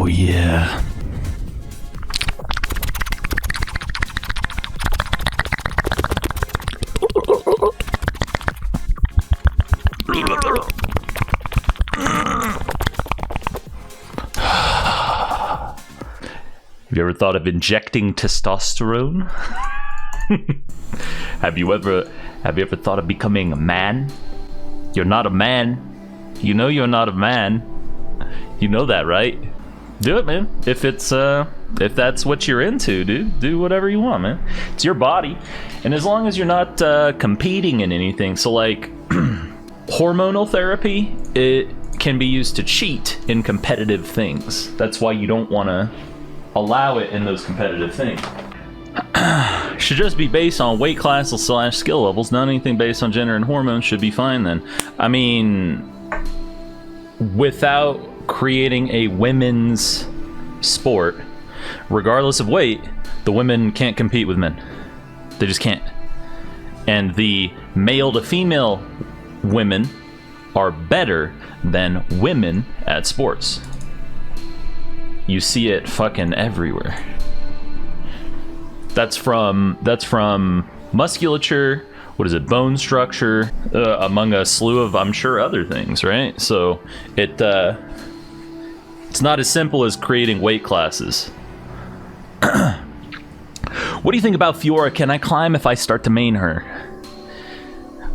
Oh yeah. Have you ever thought of injecting testosterone? Have you ever thought of becoming a man? You're not a man. You know you're not a man. You know that, right? Do it, man. If that's what you're into, dude, do whatever you want, man. It's your body, and as long as you're not competing in anything, so like hormonal therapy, it can be used to cheat in competitive things. That's why you don't want to allow it in those competitive things. Should just be based on weight class / skill levels. Not anything based on gender and hormones should be fine then. I mean, without creating a women's sport, regardless of weight, the women can't compete with men. They just can't. And the male to female women are better than women at sports. You see it fucking everywhere. That's from musculature, what is it, bone structure, among a slew of, I'm sure, other things, right? So it's not as simple as creating weight classes. What do you think about Fiora? Can I climb if I start to main her?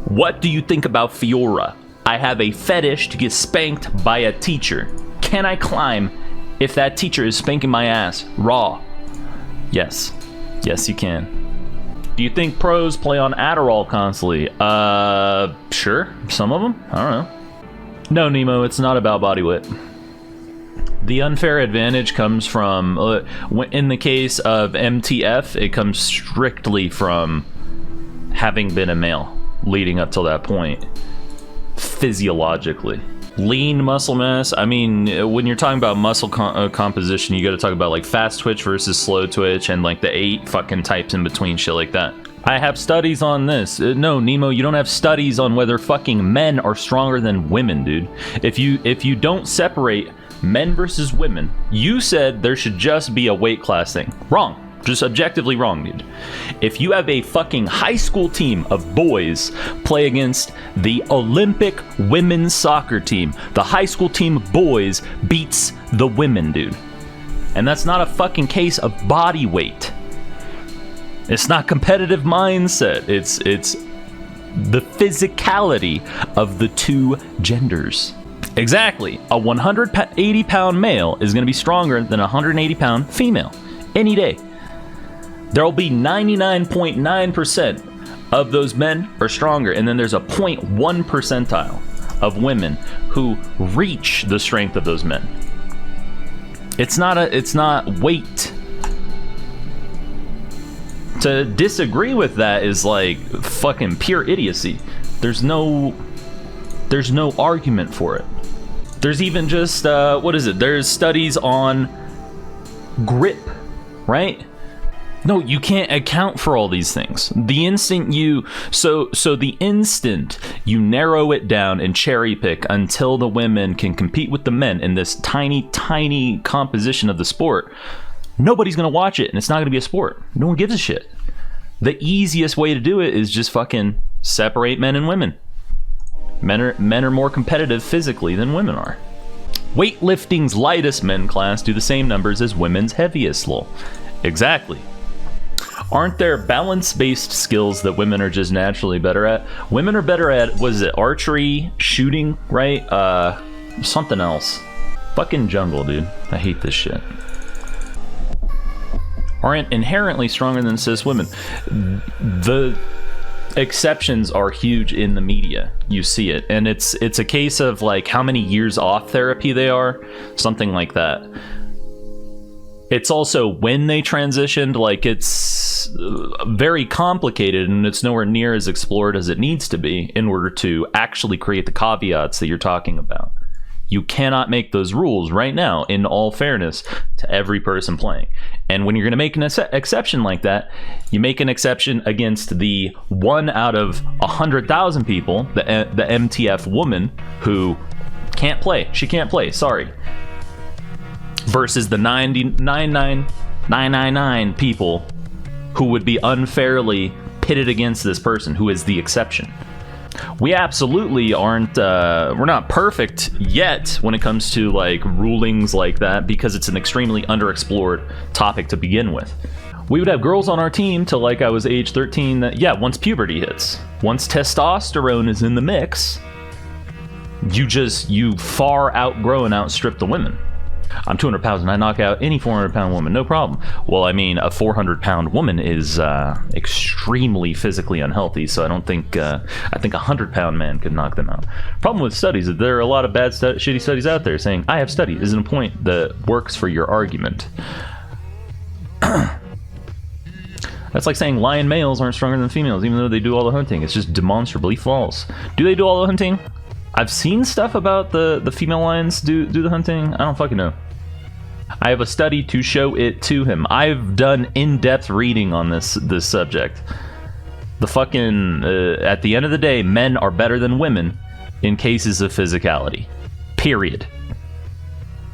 What do you think about Fiora? I have a fetish to get spanked by a teacher. Can I climb if that teacher is spanking my ass raw? Yes. Yes, you can. Do you think pros play on Adderall constantly? Sure. Some of them. I don't know. No, Nemo, it's not about body weight. The unfair advantage comes from, in the case of MTF, it comes strictly from having been a male leading up till that point, physiologically. Lean muscle mass, I mean, when you're talking about muscle composition, you gotta talk about like fast twitch versus slow twitch and like the 8 fucking types in between, shit like that. I have studies on this. No, Nemo, you don't have studies on whether fucking men are stronger than women, dude. If you don't separate men versus women, you said there should just be a weight class thing. Wrong. Just objectively wrong, dude. If you have a fucking high school team of boys play against the Olympic women's soccer team, the high school team of boys beats the women, dude. And that's not a fucking case of body weight. It's not competitive mindset. It's the physicality of the two genders. Exactly. A 180-pound male is going to be stronger than a 180-pound female any day. There will be 99.9% of those men are stronger, and then there's a 0.1 percentile of women who reach the strength of those men. It's not weight. To disagree with that is like fucking pure idiocy. There's no argument for it. There's even just there's studies on grip, right? No, you can't account for all these things. The instant you narrow it down and cherry pick until the women can compete with the men in this tiny composition of the sport, nobody's gonna watch it and it's not gonna be a sport. No one gives a shit. The easiest way to do it is just fucking separate men and women. Men are more competitive physically than women are. Weightlifting's lightest men class do the same numbers as women's heaviest, lol. Exactly. Aren't there balance-based skills that women are just naturally better at? Women are better at, what is it, archery, shooting, right? Something else. Fucking jungle, dude. I hate this shit. Aren't inherently stronger than cis women. The exceptions are huge in the media. You see it. And it's a case of like how many years off therapy they are. Something like that. It's also when they transitioned, like it's very complicated and it's nowhere near as explored as it needs to be in order to actually create the caveats that you're talking about. You cannot make those rules right now, in all fairness, to every person playing. And when you're going to make an exception like that, you make an exception against the 1 out of 100,000 people, the MTF woman, who can't play. She can't play, sorry. versus the 99,999 people who would be unfairly pitted against this person who is the exception. We absolutely aren't, we're not perfect yet when it comes to like rulings like that, because it's an extremely underexplored topic to begin with. We would have girls on our team till like I was age 13 that, yeah, once puberty hits, once testosterone is in the mix, you far outgrow and outstrip the women. I'm 200 pounds and I knock out any 400-pound woman, no problem. Well, I mean, a 400-pound woman is extremely physically unhealthy, so I don't think, I think a 100-pound man could knock them out. Problem with studies is there are a lot of bad, shitty studies out there saying, I have studied, isn't a point that works for your argument. That's like saying lion males aren't stronger than females, even though they do all the hunting. It's just demonstrably false. Do they do all the hunting? I've seen stuff about the female lions do the hunting. I don't fucking know. I have a study to show it to him. I've done in-depth reading on this subject. The fucking at the end of the day, men are better than women in cases of physicality. Period.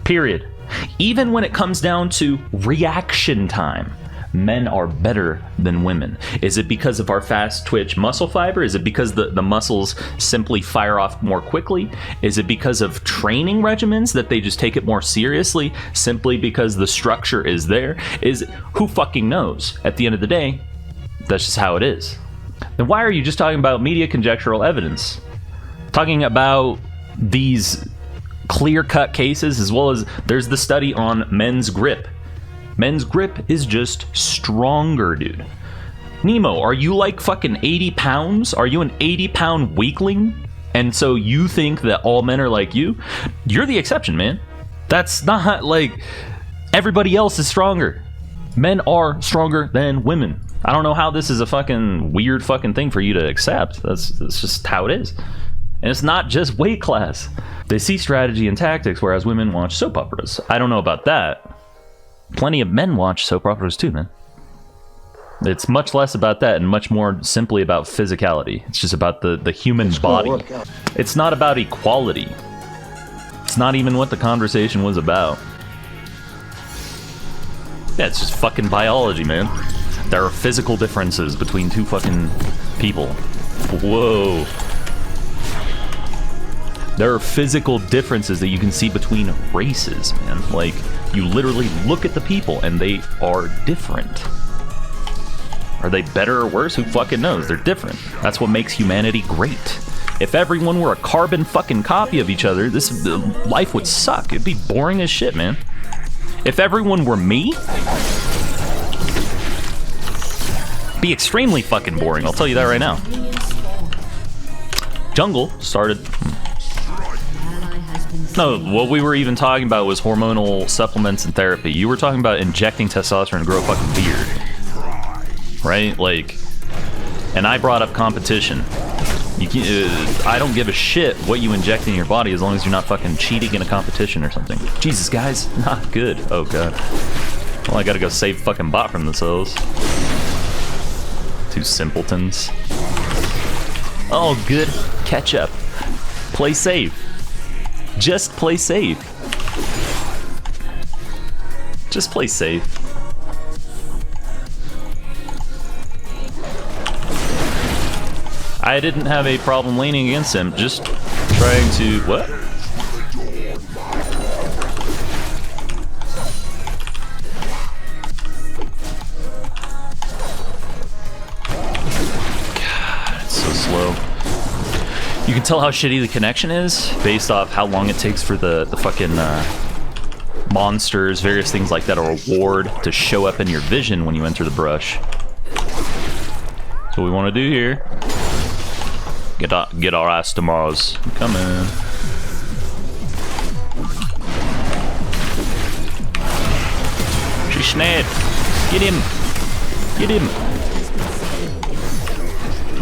Period. Even when it comes down to reaction time, men are better than women. Is it because of our fast twitch muscle fiber? Is it because the muscles simply fire off more quickly? Is it because of training regimens that they just take it more seriously simply because the structure is there? Who fucking knows? At the end of the day, that's just how it is. Then why are you just talking about media conjectural evidence? Talking about these clear-cut cases, as well as there's the study on men's grip. Men's grip is just stronger, dude. Nemo, are you like fucking 80 pounds? Are you an 80-pound weakling? And so you think that all men are like you? You're the exception, man. That's not like everybody else is stronger. Men are stronger than women. I don't know how this is a fucking weird fucking thing for you to accept. That's just how it is. And it's not just weight class. They see strategy and tactics, whereas women watch soap operas. I don't know about that. Plenty of men watch soap operas too, man. It's much less about that and much more simply about physicality. It's just about the human body. It's not about equality. It's not even what the conversation was about. Yeah, it's just fucking biology, man. There are physical differences between two fucking people. Whoa. There are physical differences that you can see between races, man. Like, you literally look at the people and they are different. Are they better or worse? Who fucking knows? They're different. That's what makes humanity great. If everyone were a carbon fucking copy of each other, life would suck. It'd be boring as shit, man. If everyone were me, it'd be extremely fucking boring. I'll tell you that right now. Jungle started... No, what we were even talking about was hormonal supplements and therapy. You were talking about injecting testosterone to grow a fucking beard. Right? Like, and I brought up competition. I don't give a shit what you inject in your body as long as you're not fucking cheating in a competition or something. Jesus, guys, not good. Oh, God. Well, I gotta go save fucking bot from themselves. Two simpletons. Oh, good. Catch up. Play safe. Just play safe. Just play safe. I didn't have a problem leaning against him, just trying to... What? God, it's so slow. You can tell how shitty the connection is based off how long it takes for the fucking monsters, various things like that, or a ward to show up in your vision when you enter the brush. That's what we want to do here. Get our ass to Mars. Come in. She snapped. Get him. Get him.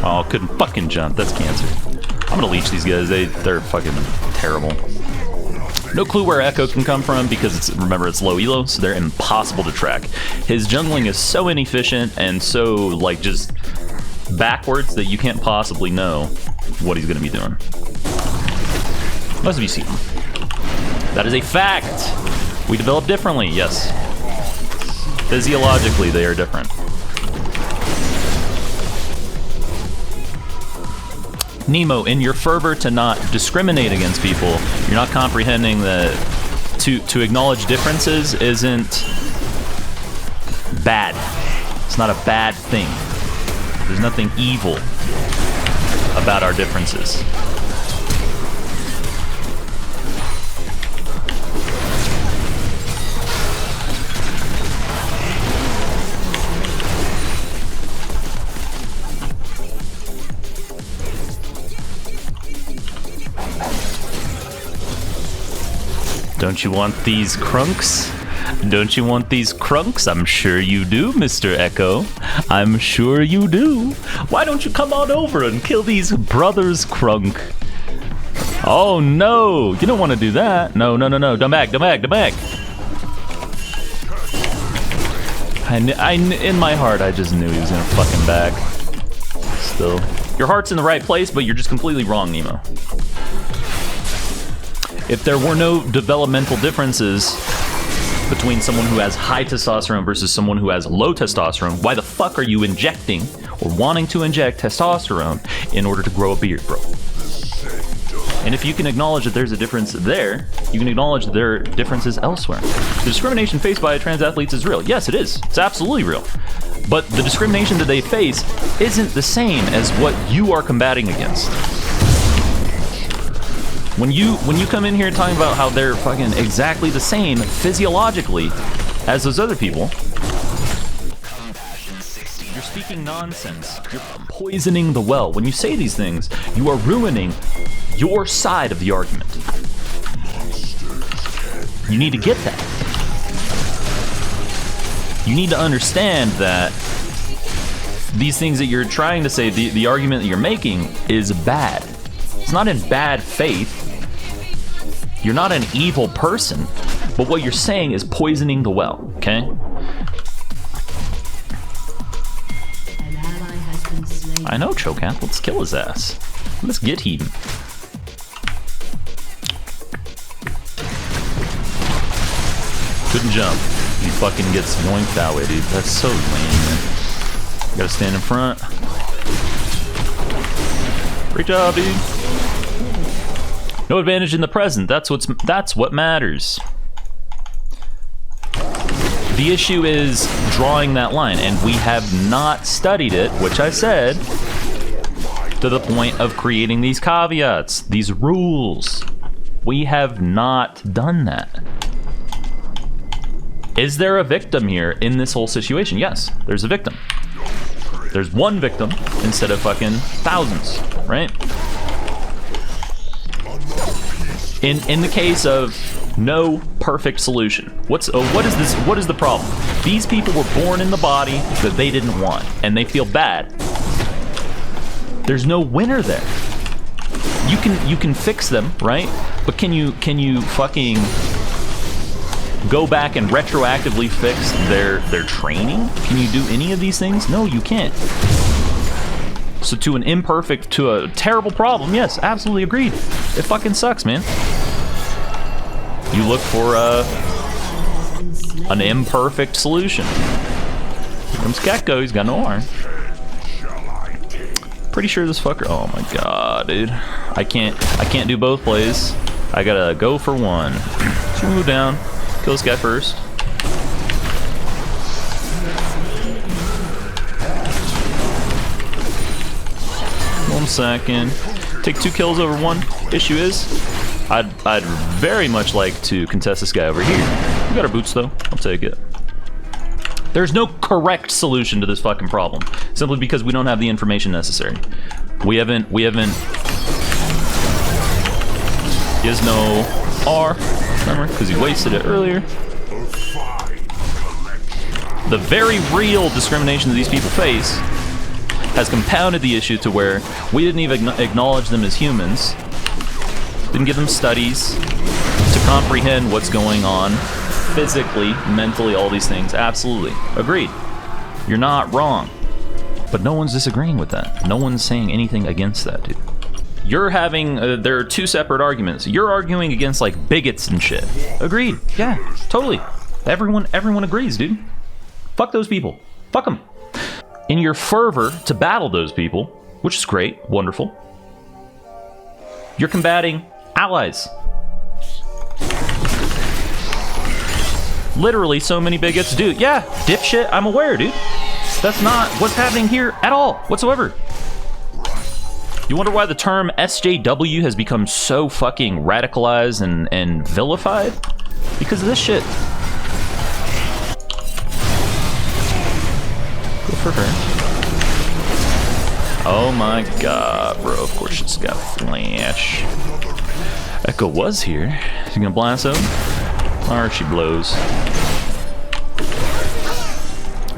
Oh, couldn't fucking jump. That's cancer. I'm gonna leech these guys. They're fucking terrible. No clue where Echo can come from because remember it's low elo, so they're impossible to track. His jungling is so inefficient and so like just backwards that you can't possibly know what he's gonna be doing. Most of you see him. That is a fact. We develop differently, yes. Physiologically, they are different. Nemo, in your fervor to not discriminate against people, you're not comprehending that to acknowledge differences isn't bad. It's not a bad thing. There's nothing evil about our differences. Don't you want these crunks? Don't you want these crunks? I'm sure you do, Mr. Echo. I'm sure you do. Why don't you come on over and kill these brothers, Crunk? Oh no, you don't want to do that. No, no, no, no. Come back, come back, come back. In my heart, I just knew he was gonna fucking back. Still, your heart's in the right place, but you're just completely wrong, Nemo. If there were no developmental differences between someone who has high testosterone versus someone who has low testosterone, why the fuck are you injecting or wanting to inject testosterone in order to grow a beard, bro? And if you can acknowledge that there's a difference there, you can acknowledge that there are differences elsewhere. The discrimination faced by trans athletes is real. Yes, it is. It's absolutely real. But the discrimination that they face isn't the same as what you are combating against. When you come in here talking about how they're fucking exactly the same physiologically as those other people, you're speaking nonsense. You're poisoning the well. When you say these things, you are ruining your side of the argument. You need to get that. You need to understand that these things that you're trying to say, the argument that you're making is bad. It's not in bad faith. You're not an evil person, but what you're saying is poisoning the well, okay? I know, Cho'Gath. Let's kill his ass. Let's get him. Couldn't jump. He fucking gets yoinked that way, dude. That's so lame, man. Gotta stand in front. Great job, dude. No advantage in the present. That's what matters. The issue is drawing that line, and we have not studied it, which I said, to the point of creating these caveats, these rules. We have not done that. Is there a victim here in this whole situation? Yes, there's a victim. There's one victim instead of fucking thousands, right? In the case of no perfect solution, what is this? What is the problem? These people were born in the body that they didn't want, and they feel bad. There's no winner there. You can fix them, right? But can you fucking go back and retroactively fix their training? Can you do any of these things? No, you can't. So to a terrible problem, yes, absolutely agreed. It fucking sucks, man. You look for an imperfect solution. Here comes Gecko, he's got no arm. Pretty sure this fucker, oh my god, dude. I can't do both plays. I gotta go for one. So move down, kill this guy first. 1 second. Take 2 kills over 1. Issue is, I'd very much like to contest this guy over here. We got our boots though. I'll take it. There's no correct solution to this fucking problem, simply because we don't have the information necessary. We haven't. He has no R, remember, because he wasted it earlier. The very real discrimination that these people face has compounded the issue to where we didn't even acknowledge them as humans, didn't give them studies to comprehend what's going on physically, mentally, all these things. Absolutely. Agreed. You're not wrong. But no one's disagreeing with that. No one's saying anything against that, dude. You're having, there are two separate arguments. You're arguing against, like, bigots and shit. Agreed. Yeah, totally. Everyone agrees, dude. Fuck those people. Fuck them. In your fervor to battle those people, which is great, wonderful, you're combating allies. Literally, so many bigots do. Yeah, dipshit, I'm aware, dude. That's not what's happening here at all, whatsoever. You wonder why the term SJW has become so fucking radicalized and vilified? Because of this shit. Go for her. Oh my god, bro. Of course she's got flash. Echo was here. Is he gonna blast him? Or she blows.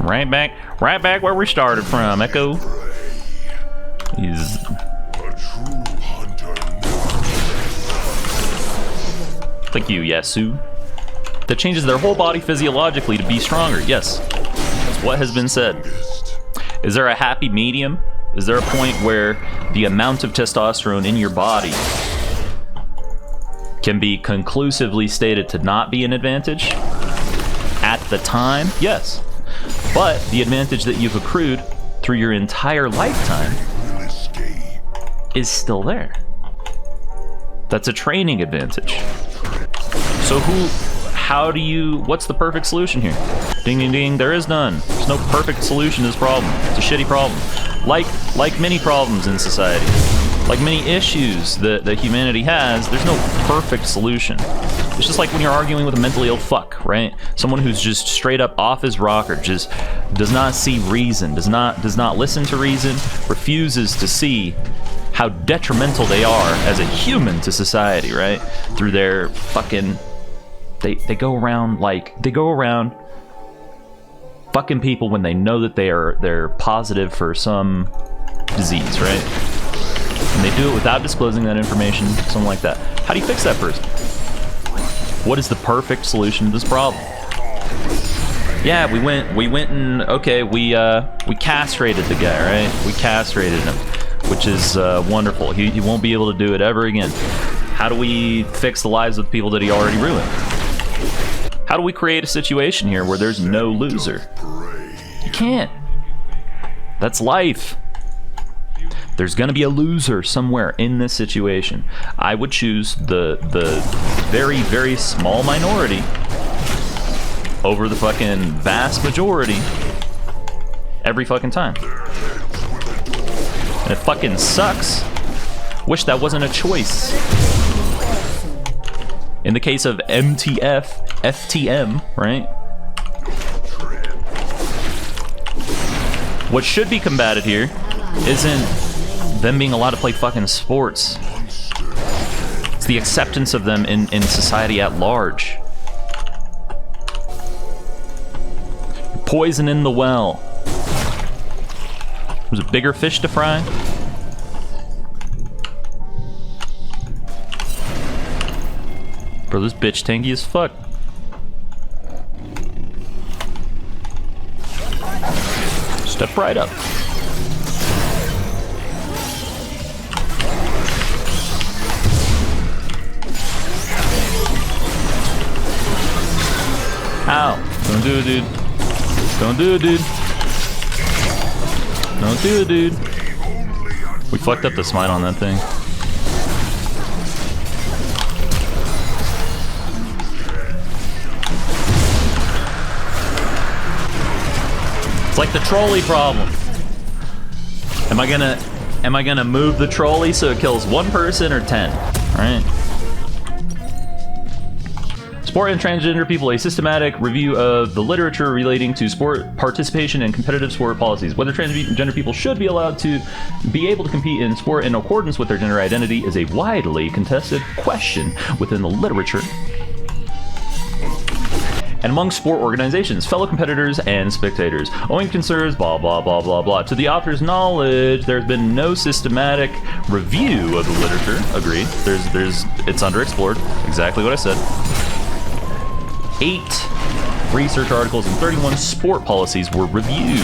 Right back where we started from, Echo. He's... Thank you, Yasu. That changes their whole body physiologically to be stronger. Yes, that's what has been said. Is there a happy medium? Is there a point where the amount of testosterone in your body can be conclusively stated to not be an advantage? At the time, yes. But the advantage that you've accrued through your entire lifetime is still there. That's a training advantage. So what's the perfect solution here? Ding, ding, ding, there is none. There's no perfect solution to this problem. It's a shitty problem. Like many problems in society, like many issues that humanity has, there's no perfect solution. It's just like when you're arguing with a mentally ill fuck, right? Someone who's just straight up off his rocker, just does not see reason, does not listen to reason, refuses to see how detrimental they are as a human to society, right? Through their fucking... They go around fucking people when they know that they're positive for some disease, right? And they do it without disclosing that information, something like that. How do you fix that person? What is the perfect solution to this problem? Yeah, we went and okay, we castrated the guy, right? We castrated him, which is wonderful. He won't be able to do it ever again. How do we fix the lives of the people that he already ruined? How do we create a situation here where there's no loser? You can't. That's life. There's gonna be a loser somewhere in this situation. I would choose the very, very small minority over the fucking vast majority every fucking time. And it fucking sucks. Wish that wasn't a choice. In the case of MTF, FTM, right? What should be combated here isn't them being allowed to play fucking sports. It's the acceptance of them in society at large. Poison in the well. There's a bigger fish to fry. Bro, this bitch tanky as fuck. Step right up. Ow. Don't do it, dude. Don't do it, dude. Don't do it, dude. We fucked up the smite on that thing. It's like the trolley problem. Am I gonna move the trolley so it kills one person or 10? Alright. Sport and transgender people, a systematic review of the literature relating to sport participation and competitive sport policies. Whether transgender people should be allowed to be able to compete in sport in accordance with their gender identity is a widely contested question within the literature and among sport organizations, fellow competitors, and spectators. Owing to concerns, blah, blah, blah, blah, blah. To the author's knowledge, there's been no systematic review of the literature. Agreed. It's underexplored. Exactly what I said. 8 research articles and 31 sport policies were reviewed.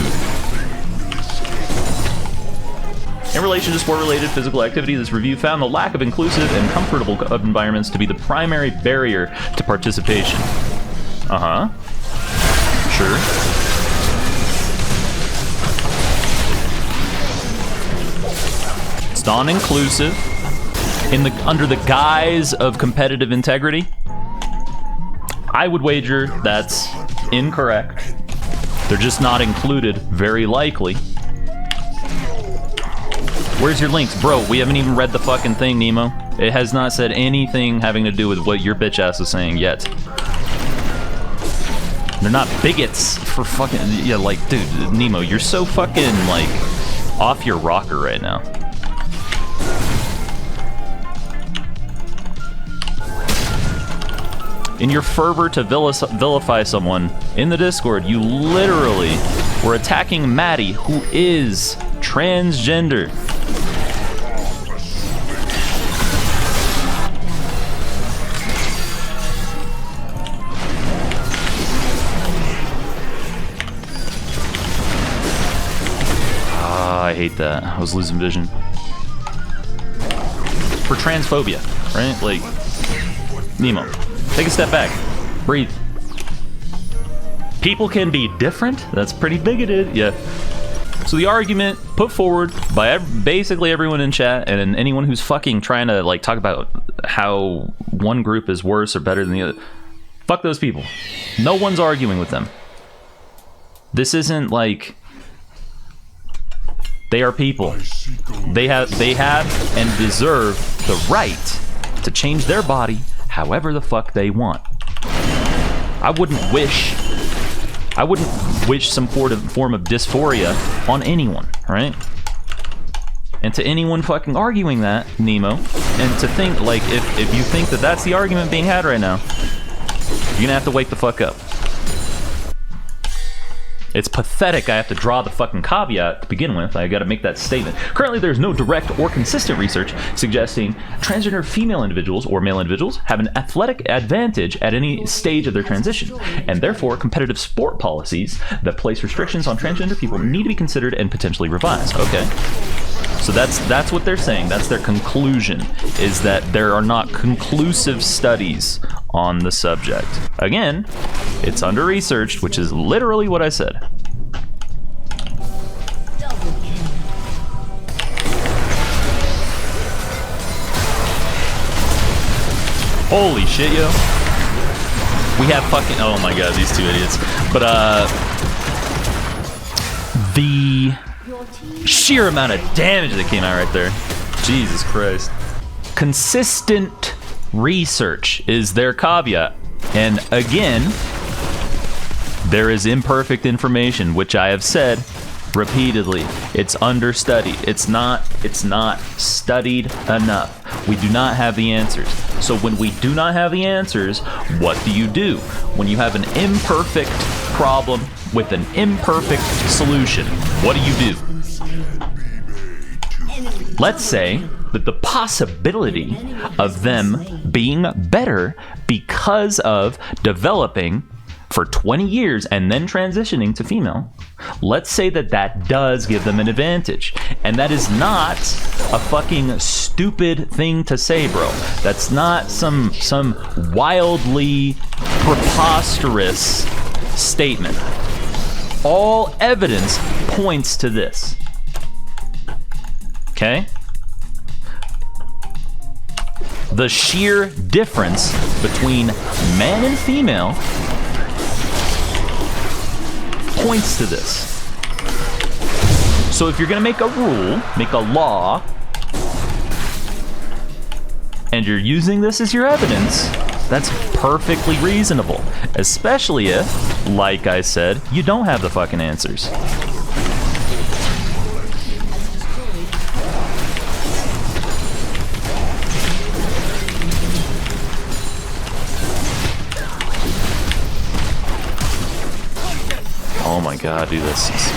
In relation to sport-related physical activity, this review found the lack of inclusive and comfortable environments to be the primary barrier to participation. Uh-huh. Sure. It's non-inclusive under the guise of competitive integrity. I would wager that's incorrect. They're just not included, very likely. Where's your links? Bro, we haven't even read the fucking thing, Nemo. It has not said anything having to do with what your bitch ass is saying yet. They're not bigots for fucking... Yeah, like, dude, Nemo, you're so fucking, like, off your rocker right now. In your fervor to vilify someone in the Discord, you literally were attacking Maddie, who is transgender. I hate that. I was losing vision. For transphobia, right? Like, Nemo, take a step back. Breathe. People can be different? That's pretty bigoted, yeah. So the argument put forward by basically everyone in chat and anyone who's fucking trying to, like, talk about how one group is worse or better than the other. Fuck those people. No one's arguing with them. This isn't like... They are people. They have and deserve the right to change their body however the fuck they want. I wouldn't wish some form of dysphoria on anyone, right? And to anyone fucking arguing that, Nemo, and to think, like, if you think that that's the argument being had right now, you're gonna have to wake the fuck up. It's pathetic I have to draw the fucking caveat to begin with. I gotta make that statement. Currently, there's no direct or consistent research suggesting transgender female individuals or male individuals have an athletic advantage at any stage of their transition, and therefore competitive sport policies that place restrictions on transgender people need to be considered and potentially revised. Okay. So that's what they're saying. That's their conclusion, is that there are not conclusive studies on the subject. Again, it's under-researched, which is literally what I said. Holy shit, yo. We have fucking... Oh my god, these two idiots. But, the sheer amount of damage that came out right there. Jesus Christ. Consistent research is their caveat. And again, there is imperfect information, which I have said repeatedly. It's understudied. It's not studied enough. We do not have the answers. So when we do not have the answers, what do? When you have an imperfect problem with an imperfect solution, what do? Let's say that the possibility of them being better because of developing for 20 years and then transitioning to female, let's say that does give them an advantage. And that is not a fucking stupid thing to say, bro. That's not some wildly preposterous statement. All evidence points to this. Okay? The sheer difference between man and female points to this. So if you're gonna make a rule, make a law, and you're using this as your evidence, that's perfectly reasonable. Especially if, like I said, you don't have the fucking answers. Oh my god, dude, this is...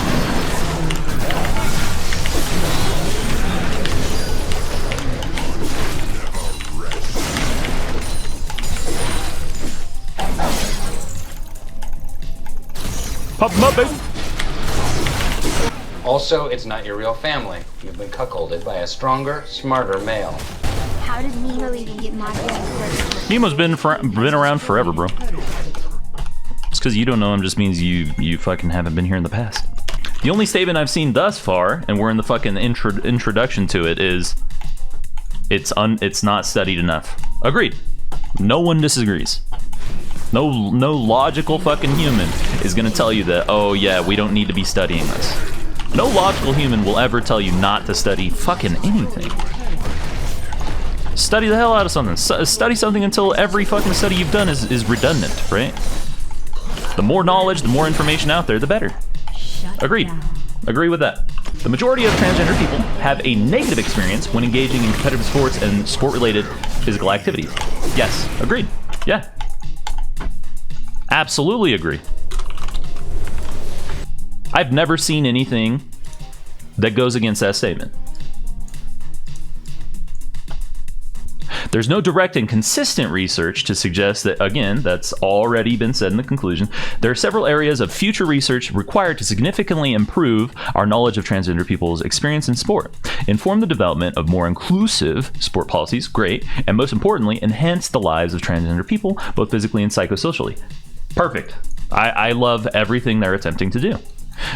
Pop them up, baby! Also, it's not your real family. You've been cuckolded by a stronger, smarter male. How did Nemo even get my first? Nemo's been around forever, bro. Just because you don't know him just means you fucking haven't been here in the past. The only statement I've seen thus far, and we're in the fucking introduction to it, is it's not studied enough. Agreed. No one disagrees. No logical fucking human is gonna tell you that, oh yeah, we don't need to be studying this. No logical human will ever tell you not to study fucking anything. Study the hell out of something. Study something until every fucking study you've done is redundant, right? The more knowledge, the more information out there, the better. Agreed. Agree with that. The majority of transgender people have a negative experience when engaging in competitive sports and sport-related physical activities. Yes, agreed. Yeah. Absolutely agree. I've never seen anything that goes against that statement. There's no direct and consistent research to suggest that, again, that's already been said in the conclusion. There are several areas of future research required to significantly improve our knowledge of transgender people's experience in sport, inform the development of more inclusive sport policies, great, and most importantly, enhance the lives of transgender people, both physically and psychosocially. Perfect. I love everything they're attempting to do.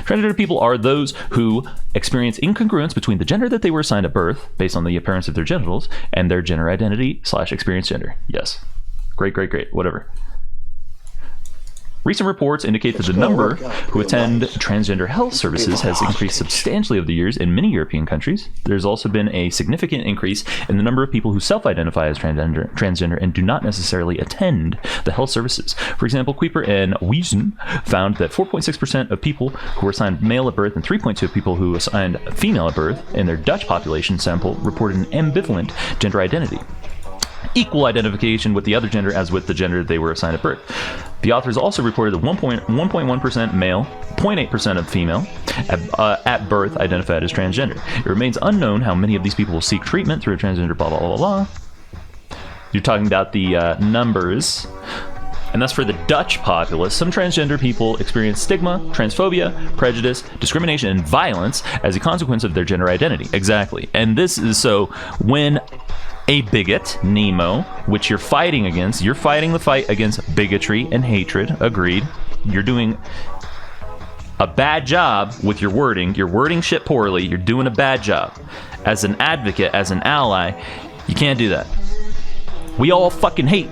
Transgender people are those who experience incongruence between the gender that they were assigned at birth, based on the appearance of their genitals, and their gender identity / experienced gender. Yes. Great, whatever. Recent reports indicate that the number who attend transgender health services has increased substantially over the years in many European countries. There's also been a significant increase in the number of people who self-identify as transgender and do not necessarily attend the health services. For example, Kuiper and Wiesen found that 4.6% of people who were assigned male at birth and 3.2% of people who assigned female at birth in their Dutch population sample reported an ambivalent gender identity. Equal identification with the other gender as with the gender they were assigned at birth. The authors also reported that 1.1% male, 0.8% of female at birth identified as transgender. It remains unknown how many of these people will seek treatment through a transgender blah blah blah blah. You're talking about the numbers, and that's for the Dutch populace. Some transgender people experience stigma, transphobia, prejudice, discrimination, and violence as a consequence of their gender identity. Exactly. And this is so when a bigot, Nemo, which you're fighting against, you're fighting the fight against bigotry and hatred. Agreed. You're doing a bad job with your wording. You're wording shit poorly. You're doing a bad job. As an advocate, as an ally, you can't do that. We all fucking hate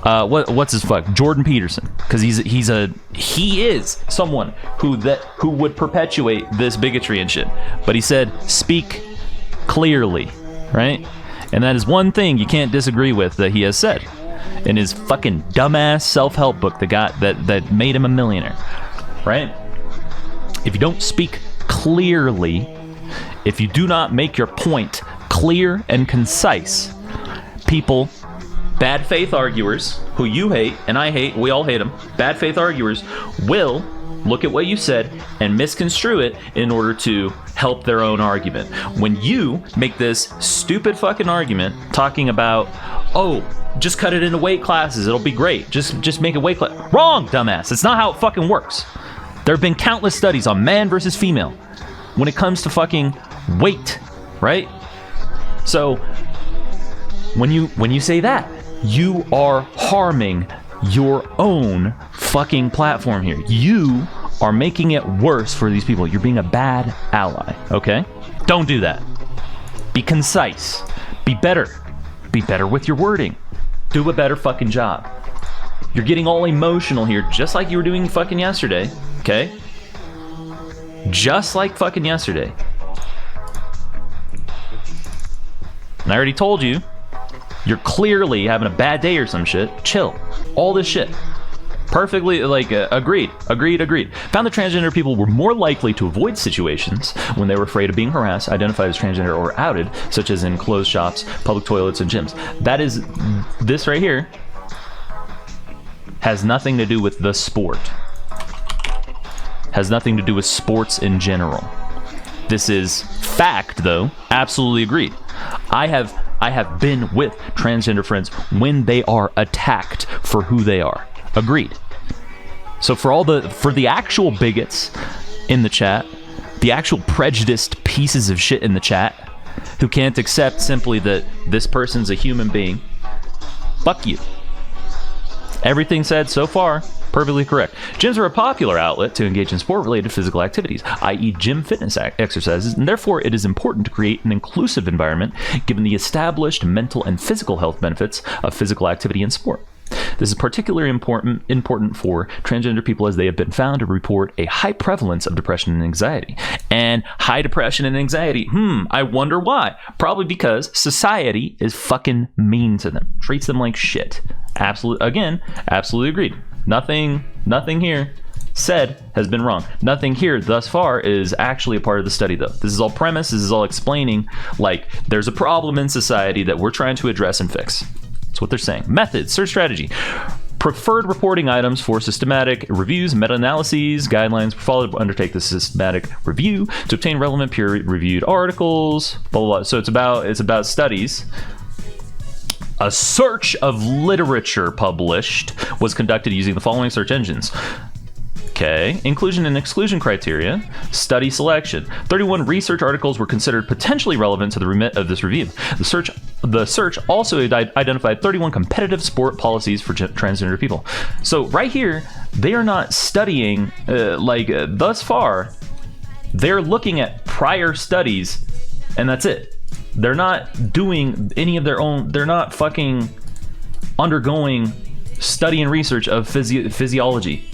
what's his fuck? Jordan Peterson, because he is someone who would perpetuate this bigotry and shit. But he said, speak clearly, right? And that is one thing you can't disagree with that he has said in his fucking dumbass self-help book that made him a millionaire, right? If you don't speak clearly, if you do not make your point clear and concise, people, bad faith arguers, who you hate and I hate, we all hate them, bad faith arguers will look at what you said and misconstrue it in order to help their own argument. When you make this stupid fucking argument talking about, oh, just cut it into weight classes, it'll be great, just make it weight class. Wrong, dumbass. It's not how it fucking works. There have been countless studies on man versus female when it comes to fucking weight, right? So when you say that, you are harming your own fucking platform here. You are making it worse for these people. You're being a bad ally, okay? Don't do that. Be concise. Be better. Be better with your wording. Do a better fucking job. You're getting all emotional here, just like you were doing fucking yesterday, okay? Just like fucking yesterday. And I already told you, you're clearly having a bad day or some shit. Chill. All this shit. Perfectly, agreed. Found that transgender people were more likely to avoid situations when they were afraid of being harassed, identified as transgender, or outed, such as in closed shops, public toilets, and gyms. That is, this right here has nothing to do with the sport. Has nothing to do with sports in general. This is fact, though. Absolutely agreed. I have been with transgender friends when they are attacked for who they are. Agreed. So for the actual bigots in the chat the actual prejudiced pieces of shit in the chat who can't accept simply that this person's a human being, fuck you. Everything said so far, perfectly correct. Gyms are a popular outlet to engage in sport-related physical activities, i.e. gym fitness exercises, and therefore it is important to create an inclusive environment given the established mental and physical health benefits of physical activity in sport. This is particularly important for transgender people, as they have been found to report a high prevalence of depression and anxiety. And high depression and anxiety, I wonder why. Probably because society is fucking mean to them, treats them like shit. Absolutely agreed. Nothing here said has been wrong. Nothing here thus far is actually a part of the study, though. This is all premise. This is all explaining, like, there's a problem in society that we're trying to address and fix. That's what they're saying. Methods, search strategy. Preferred reporting items for systematic reviews, meta-analyses, guidelines were followed to undertake the systematic review to obtain relevant peer-reviewed articles, blah, blah, blah. So it's about studies. A search of literature published was conducted using the following search engines. Okay, inclusion and exclusion criteria, study selection. 31 research articles were considered potentially relevant to the remit of this review. The search also identified 31 competitive sport policies for transgender people. So right here, they are not studying, thus far, they're looking at prior studies, and that's it. They're not doing any of their own, they're not fucking undergoing study and research of physiology.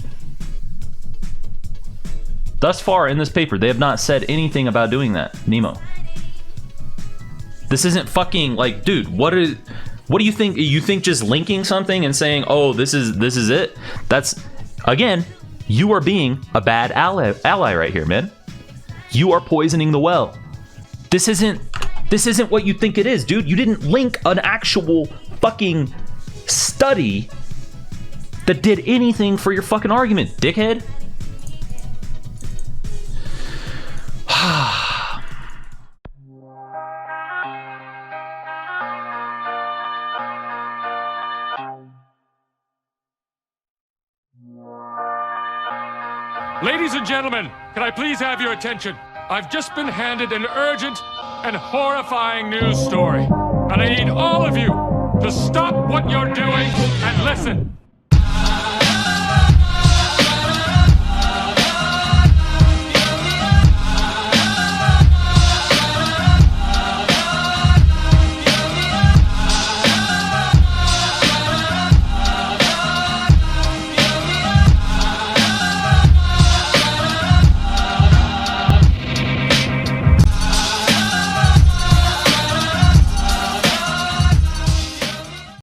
Thus far in this paper, they have not said anything about doing that, Nemo. This isn't fucking, like, dude, what do you think? You think just linking something and saying, oh, this is it? That's, again, you are being a bad ally right here, man. You are poisoning the well. This isn't what you think it is, dude. You didn't link an actual fucking study that did anything for your fucking argument, dickhead. Ladies and gentlemen, can I please have your attention? I've just been handed an urgent and horrifying news story, and I need all of you to stop what you're doing and listen.